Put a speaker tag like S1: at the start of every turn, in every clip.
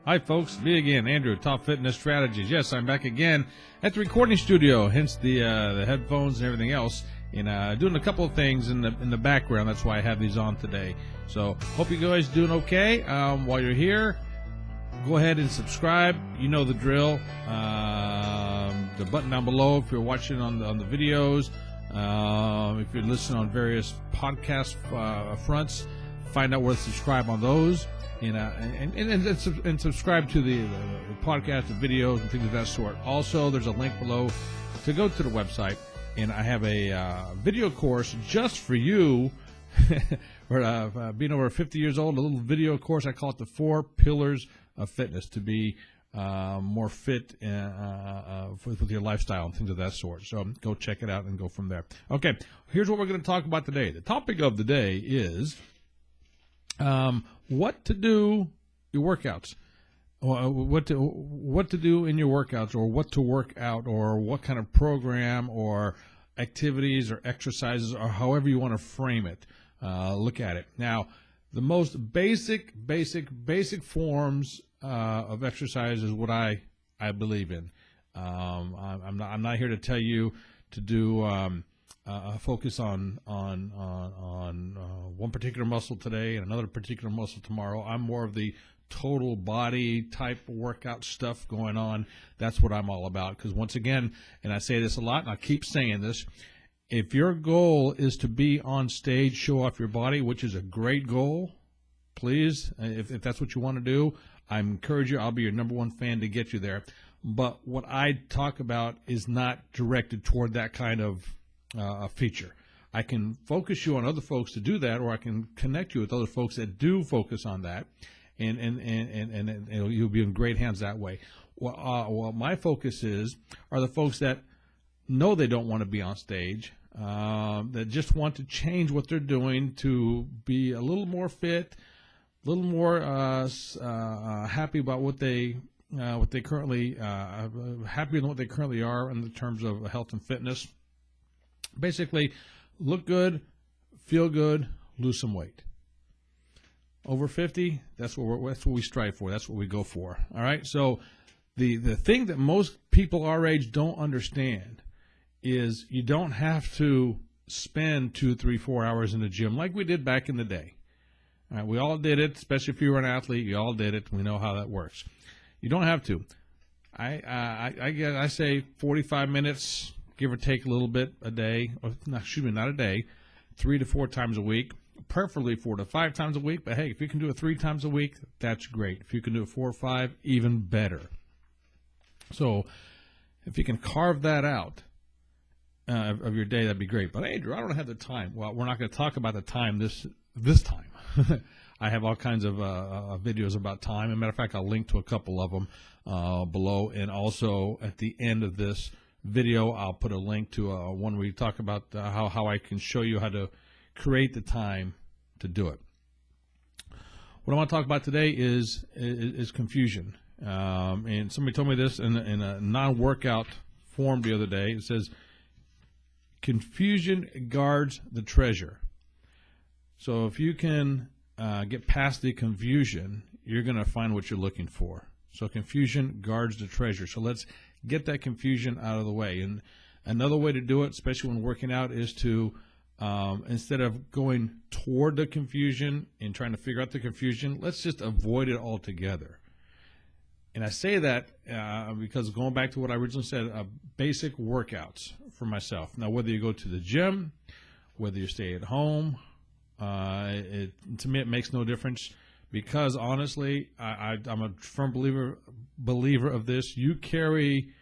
S1: Hi, folks. Me again, Andrew, Top Fitness Strategies. Yes, I'm back again at the recording studio, hence the headphones and everything else, and doing a couple of things in the background. That's why I have these on today. So, hope you guys doing okay. While you're here, go ahead and subscribe. You know the drill. The button down below if you're watching on the videos. If you're listening on various podcast fronts, find out where to subscribe on those. And subscribe to the podcast, the videos, and things of that sort. Also, there's a link below to go to the website, and I have a video course just for you. Being over 50 years old, a little video course. I call it the 4 Pillars of Fitness to be more fit with your lifestyle and things of that sort. So go check it out and go from there. Okay, here's what we're going to talk about today. The topic of the day is what to do your workouts, what to do in your workouts, or what to work out, or what kind of program or activities or exercises, or however you want to frame it. Look at it. Now, the most basic forms of exercise is what I believe in. I'm not here to tell you to do focus on one particular muscle today and another particular muscle tomorrow. I'm more of the total body type workout stuff going on. That's what I'm all about. Because once again, and I say this a lot, and I keep saying this, if your goal is to be on stage, show off your body, which is a great goal, please, if that's what you want to do, I encourage you. I'll be your #1 fan to get you there. But what I talk about is not directed toward that kind of feature. I can focus you on other folks to do that, or I can connect you with other folks that do focus on that, and you'll be in great hands that way. What my focus are the folks that know they don't want to be on stage, that just want to change what they're doing to be a little more fit, a little more happy about what they currently happier than what they currently are in the terms of health and fitness. Basically, look good, feel good, lose some weight. Over 50, that's what we strive for. That's what we go for. All right. So the thing that most people our age don't understand is you don't have to spend 2, 3, 4 hours in the gym like we did back in the day. All right, we all did it, especially if you were an athlete. You all did it. We know how that works. You don't have to. I say 45 minutes, give or take a little bit a day. Not a day. 3 to 4 times a week. Preferably 4 to 5 times a week. But hey, if you can do it 3 times a week, that's great. If you can do it 4 or 5, even better. So if you can carve that out of your day, that'd be great. But Andrew, I don't have the time. Well, we're not going to talk about the time this time. I have all kinds of videos about time. As a matter of fact, I'll link to a couple of them below. And also at the end of this video, I'll put a link to one where we talk about how I can show you how to create the time to do it. What I want to talk about today is confusion. And somebody told me this in a non-workout form the other day. It says, confusion guards the treasure. So if you can get past the confusion, you're going to find what you're looking for. So confusion guards the treasure. So let's get that confusion out of the way. And another way to do it, especially when working out, is to, instead of going toward the confusion and trying to figure out the confusion, let's just avoid it altogether. And I say that because going back to what I originally said, basic workouts for myself. Now, whether you go to the gym, whether you stay at home, to me it makes no difference, because honestly, I'm a firm believer of this. You carry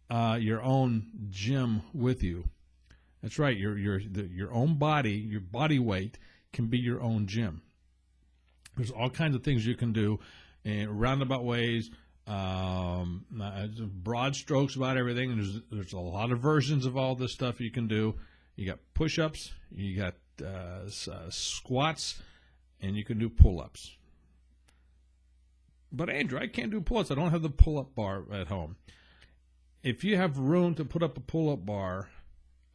S1: your own gym with you. That's right. Your own body, your body weight can be your own gym. There's all kinds of things you can do in roundabout ways, broad strokes about everything. And there's a lot of versions of all this stuff you can do. You got push-ups, you got squats, and you can do pull-ups. But Andrew, I can't do pull-ups. I don't have the pull-up bar at home. If you have room to put up a pull-up bar,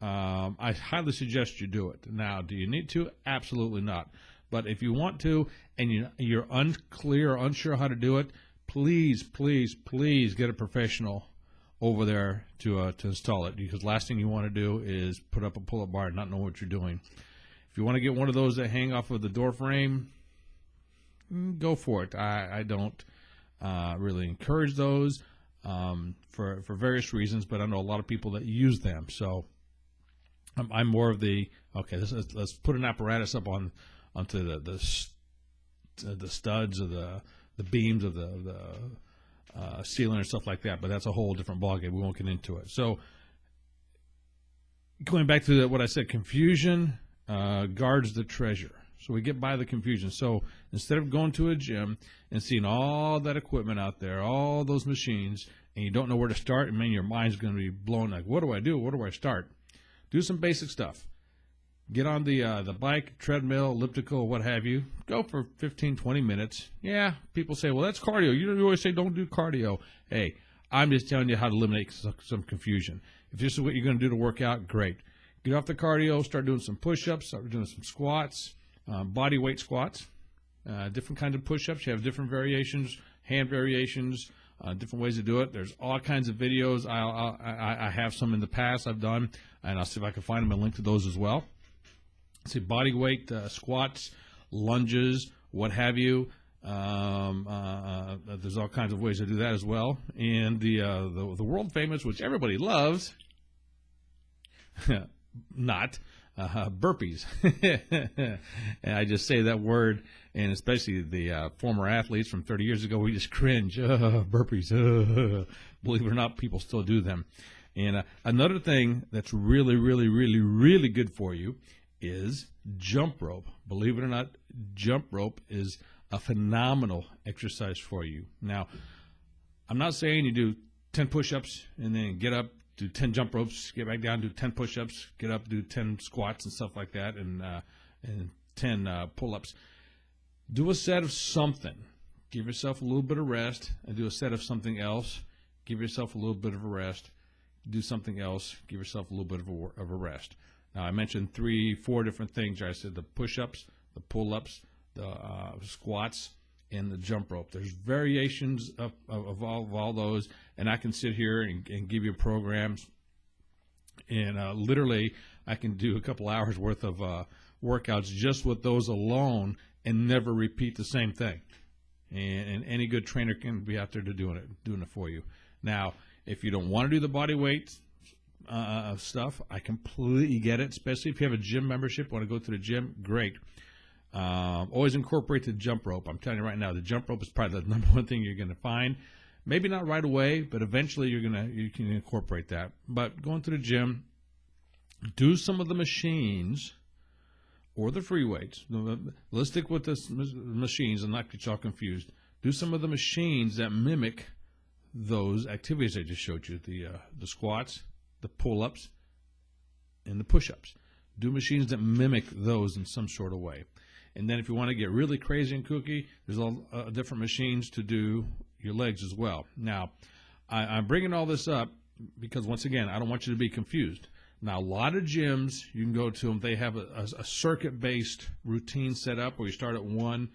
S1: I highly suggest you do it. Now, do you need to? Absolutely not. But if you want to, and you're unclear or unsure how to do it, please, please, please get a professional over there to install it, because last thing you want to do is put up a pull-up bar and not know what you're doing. If you want to get one of those that hang off of the door frame, go for it. I don't really encourage those for various reasons, but I know a lot of people that use them. So I'm more of the, okay, let's put an apparatus up onto the studs of the beams of the ceiling and stuff like that, but that's a whole different ballgame. We won't get into it. So going back to what I said, confusion guards the treasure. So we get by the confusion. So instead of going to a gym and seeing all that equipment out there, all those machines, and you don't know where to start, and man, your mind's going to be blown like, what do I do? Where do I start? Do some basic stuff. Get on the bike, treadmill, elliptical, what have you. Go for 15, 20 minutes. Yeah, people say, well, that's cardio. You always say don't do cardio. Hey, I'm just telling you how to eliminate some confusion. If this is what you're going to do to work out, great. Get off the cardio, start doing some push-ups, start doing some squats, body weight squats, different kinds of push-ups. You have different variations, hand variations, different ways to do it. There's all kinds of videos. I have some in the past I've done, and I'll see if I can find them and link to those as well. See, body weight squats, lunges, what have you. There's all kinds of ways to do that as well. And the world famous, which everybody loves, not burpees. And I just say that word, and especially the former athletes from 30 years ago, we just cringe. Burpees. Believe it or not, people still do them. And another thing that's really, really, really, really good for you is jump rope. Believe it or not, jump rope is a phenomenal exercise for you. Now, I'm not saying you do 10 push-ups and then get up, do 10 jump ropes, get back down, do 10 push-ups, get up, do 10 squats and stuff like that, and 10 pull-ups. Do a set of something. Give yourself a little bit of rest, and do a set of something else. Give yourself a little bit of a rest. Do something else. Give yourself a little bit of a rest. Now, I mentioned 3, 4 different things. I said the push-ups, the pull-ups, the squats, and the jump rope. There's variations of all those, and I can sit here and give you programs, and literally I can do a couple hours worth of workouts just with those alone and never repeat the same thing. And any good trainer can be out there to doing it for you. Now, if you don't want to do the body weight stuff, I completely get it, especially if you have a gym membership, want to go to the gym, great. Always incorporate the jump rope. I'm telling you right now, the jump rope is probably the number one thing you're going to find. Maybe not right away, but eventually you can incorporate that. But going to the gym, do some of the machines or the free weights. Let's stick with the machines and not get y'all confused. Do some of the machines that mimic those activities I just showed you, the squats, the pull-ups, and the push-ups. Do machines that mimic those in some sort of way. And then if you want to get really crazy and kooky, there's all different machines to do your legs as well. Now, I'm bringing all this up because, once again, I don't want you to be confused. Now, a lot of gyms, you can go to them, they have a circuit-based routine set up where you start at one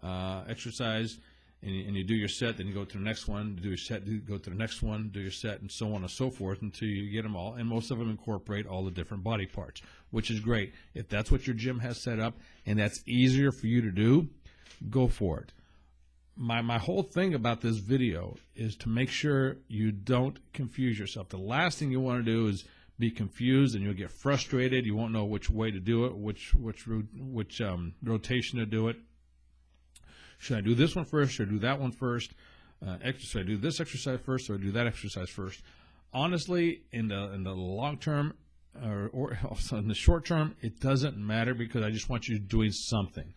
S1: exercise, and you do your set, then you go to the next one, do your set, go to the next one, do your set, and so on and so forth until you get them all. And most of them incorporate all the different body parts, which is great. If that's what your gym has set up and that's easier for you to do, go for it. My whole thing about this video is to make sure you don't confuse yourself. The last thing you want to do is be confused, and you'll get frustrated. You won't know which way to do it, which rotation to do it. Should I do this one first? Should I do that one first? Should I do this exercise first, or do that exercise first? Honestly, in the long term, or also in the short term, it doesn't matter, because I just want you doing something.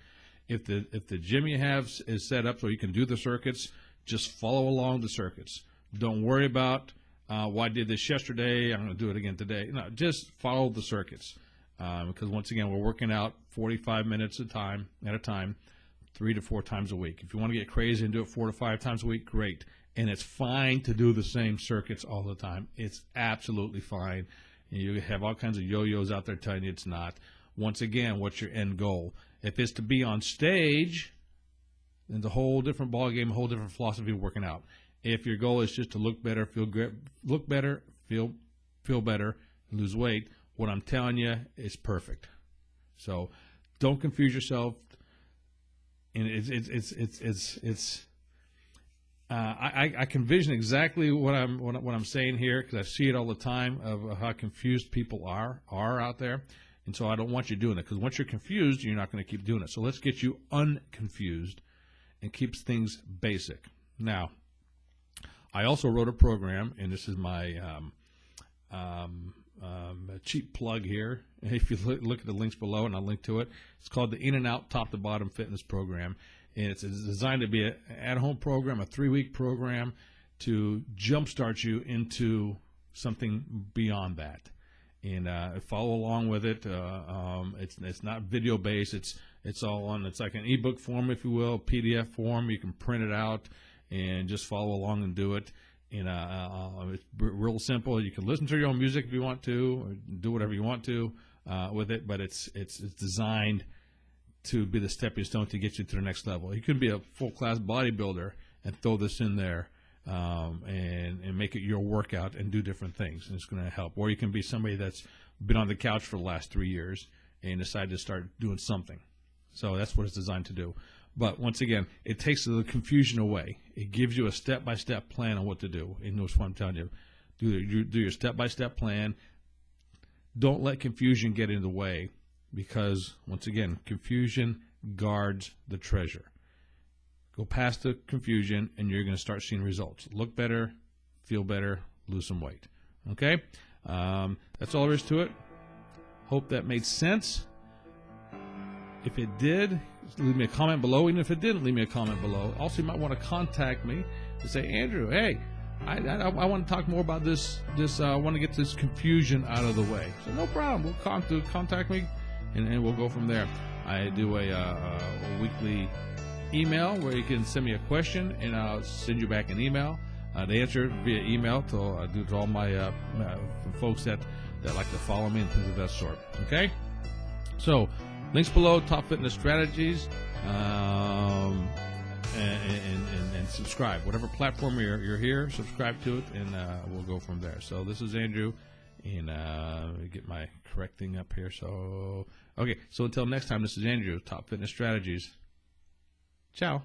S1: If the gym you have is set up so you can do the circuits, just follow along the circuits. Don't worry about I did this yesterday, I'm going to do it again today. No, just follow the circuits, because once again, we're working out 45 minutes at a time. 3 to 4 times a week. If you want to get crazy and do it 4 to 5 times a week, great. And it's fine to do the same circuits all the time. It's absolutely fine. And you have all kinds of yo-yos out there telling you it's not. Once again, what's your end goal? If it's to be on stage, it's a whole different ball game, a whole different philosophy of working out. If your goal is just to look better, feel better, feel better, lose weight, what I'm telling you is perfect. So don't confuse yourself. And I can vision exactly what I'm saying here, because I see it all the time of how confused people are out there, and so I don't want you doing it, because once you're confused, you're not going to keep doing it. So let's get you unconfused and keeps things basic. Now, I also wrote a program, and this is my cheap plug here. If you look at the links below, and I'll link to it, it's called the In and Out Top to Bottom Fitness Program. And it's designed to be an at-home program, a 3-week program to jumpstart you into something beyond that. And follow along with it. It's not video-based. It's all on. It's like an ebook form, if you will, PDF form. You can print it out and just follow along and do it. And it's real simple. You can listen to your own music if you want to, or do whatever you want to with it. But it's designed to be the stepping stone to get you to the next level. You could be a full-class bodybuilder and throw this in there and make it your workout and do different things, and it's going to help. Or you can be somebody that's been on the couch for the last 3 years and decided to start doing something. So that's what it's designed to do. But once again, it takes the confusion away. It gives you a step-by-step plan on what to do. And that's what I'm telling you. Do your step-by-step plan. Don't let confusion get in the way, because, once again, confusion guards the treasure. Go past the confusion, and you're going to start seeing results. Look better, feel better, lose some weight. Okay? That's all there is to it. Hope that made sense. If it did, leave me a comment below. Even if it didn't, leave me a comment below. Also, you might want to contact me and say, Andrew, hey, I want to talk more about this. I want to get this confusion out of the way. So no problem. We'll contact me, and we'll go from there. I do a weekly email where you can send me a question, and I'll send you back an email. The answer via email to all my folks that like to follow me and things of that sort. Okay? So, links below, Top Fitness Strategies, and subscribe. Whatever platform you're here, subscribe to it, and we'll go from there. So this is Andrew, and get my correct thing up here. So, okay, so until next time, this is Andrew, Top Fitness Strategies. Ciao.